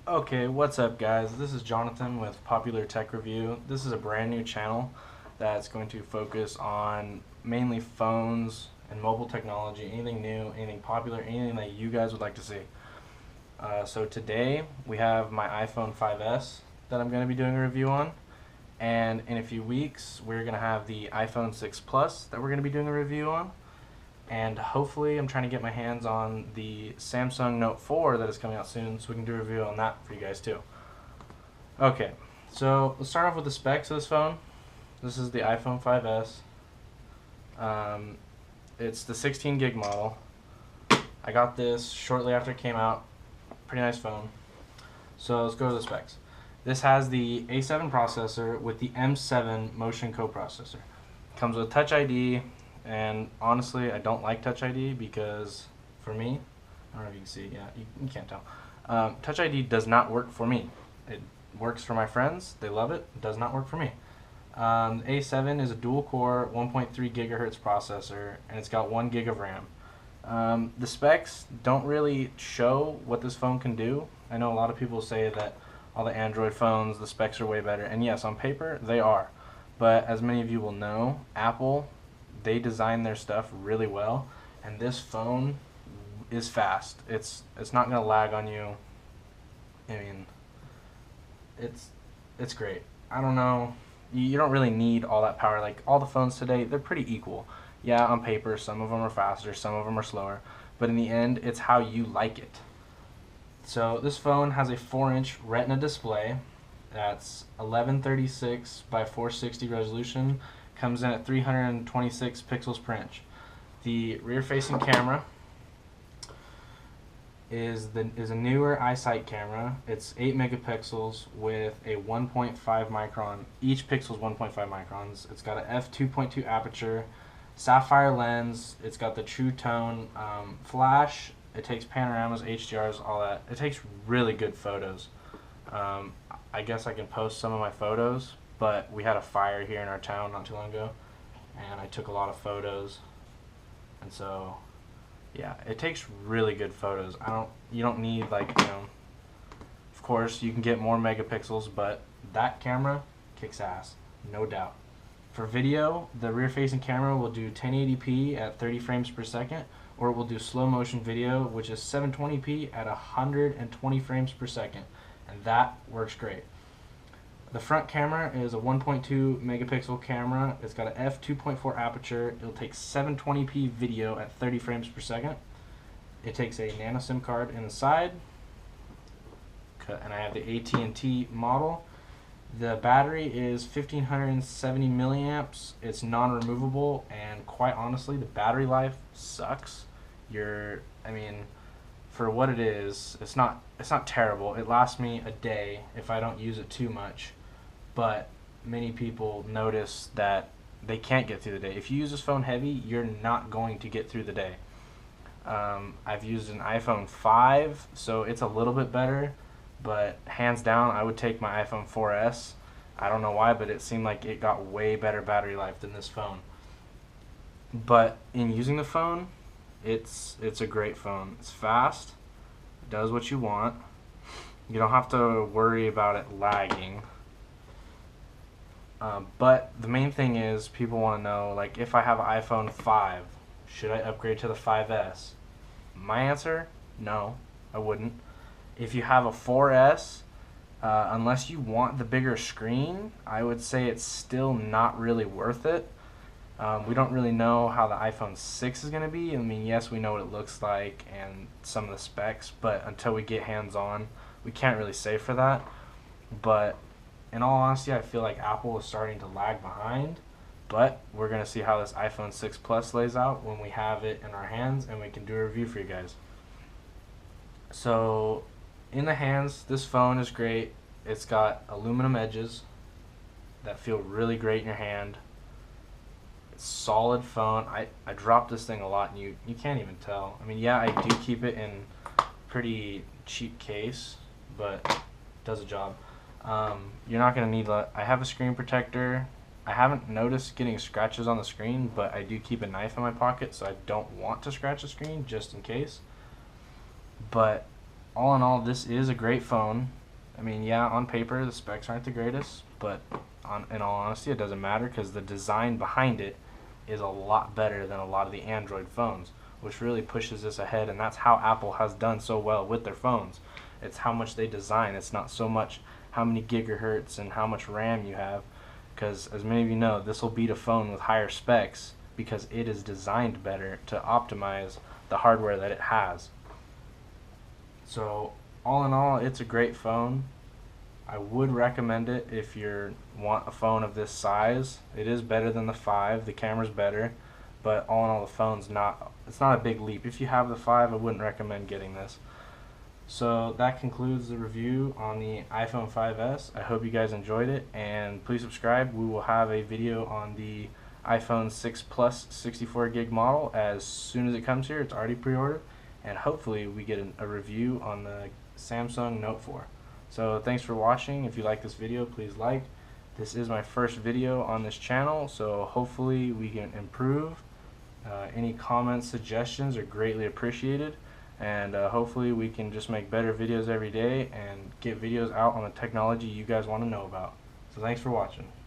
Okay, what's up guys? This is Jonathan with Popular Tech Review. This is a brand new channel that's going to focus on mainly phones and mobile technology, anything new, anything popular, anything that you guys would like to see. So today we have my iPhone 5S that I'm going to be doing a review on, and in a few weeks we're going to have the iPhone 6 Plus that we're going to be doing a review on. And hopefully I'm trying to get my hands on the Samsung Note 4 that is coming out soon, so we can do a review on that for you guys too. Okay, so let's start off with the specs of this phone. This is the iPhone 5S. It's the 16 gig model. I got this shortly after it came out. Pretty nice phone. So let's go to the specs. This has the A7 processor with the M7 motion coprocessor. Comes with Touch ID. And honestly, I don't like Touch ID because, for me, I don't know if you can see, yeah, you can't tell. Touch ID does not work for me. It works for my friends, they love it, does not work for me. A7 is a dual-core 1.3 gigahertz processor, and it's got 1 gig of RAM. The specs don't really show what this phone can do. I know a lot of people say that all the Android phones, the specs are way better, and yes, on paper, they are. But as many of you will know, Apple, they design their stuff really well, and this phone is fast. It's not gonna lag on you. I mean, it's great. I don't know. You don't really need all that power. Like all the phones today, they're pretty equal. Yeah, on paper, some of them are faster, some of them are slower, but in the end, it's how you like it. So this phone has a 4-inch Retina display. That's 1136 by 460 resolution. Comes in at 326 pixels per inch. The rear-facing camera is a newer iSight camera. It's 8 megapixels with a 1.5 micron. Each pixel is 1.5 microns. It's got an f2.2 aperture, sapphire lens. It's got the True Tone flash. It takes panoramas, HDRs, all that. It takes really good photos. I guess I can post some of my photos, but we had a fire here in our town not too long ago, and I took a lot of photos, and so yeah, it takes really good photos. You don't need, like, of course you can get more megapixels, but that camera kicks ass, no doubt. For video, the rear facing camera will do 1080p at 30 frames per second, or it will do slow motion video, which is 720p at 120 frames per second, and that works great. The front camera is a 1.2 megapixel camera. It's got an f2.4 aperture. It'll take 720p video at 30 frames per second. It takes a nano SIM card in the side, and I have the AT&T model. The battery is 1570 milliamps. It's non-removable, and quite honestly, the battery life sucks. I mean, for what it is, it's not terrible. It lasts me a day if I don't use it too much. But many people notice that they can't get through the day. If you use this phone heavy, you're not going to get through the day. I've used an iPhone 5, so it's a little bit better, but hands down, I would take my iPhone 4S. I don't know why, but it seemed like it got way better battery life than this phone. But in using the phone, it's a great phone. It's fast, it does what you want. You don't have to worry about it lagging. But the main thing is, people want to know, like, if I have an iPhone 5, should I upgrade to the 5S? My answer, no, I wouldn't. If you have a 4S, unless you want the bigger screen, I would say it's still not really worth it. We don't really know how the iPhone 6 is going to be. I mean, yes, we know what it looks like and some of the specs, but until we get hands-on, we can't really say for that. But in all honesty, I feel like Apple is starting to lag behind, but we're going to see how this iPhone 6 Plus lays out when we have it in our hands and we can do a review for you guys. So, in the hands, this phone is great. It's got aluminum edges that feel really great in your hand. It's a solid phone. I dropped this thing a lot, and you can't even tell. I mean, yeah, I do keep it in pretty cheap case, but it does a job. You're not going to need I have a screen protector. I haven't noticed getting scratches on the screen, but I do keep a knife in my pocket, so I don't want to scratch the screen just in case. But all in all, this is a great phone. I mean, yeah, on paper the specs aren't the greatest, but in all honesty, it doesn't matter because the design behind it is a lot better than a lot of the Android phones, which really pushes this ahead. And that's how Apple has done so well with their phones. It's how much they design. It's not so much how many gigahertz and how much RAM you have, because as many of you know, this will beat a phone with higher specs because it is designed better to optimize the hardware that it has. So all in all, it's a great phone. I would recommend it if you want a phone of this size. It is better than the 5. The camera's better, but all in all, the phone's it's not a big leap. If you have the 5, I wouldn't recommend getting this. So that concludes the review on the iPhone 5s. I hope you guys enjoyed it, and please subscribe. We will have a video on the iPhone 6 Plus 64 gig model as soon as it comes here. It's already pre-ordered, and hopefully we get a review on the Samsung Note 4. So thanks for watching. If you like this video, please like. This is my first video on this channel, so hopefully we can improve. Any comments, suggestions are greatly appreciated, and hopefully we can just make better videos every day and get videos out on the technology you guys want to know about. So thanks for watching.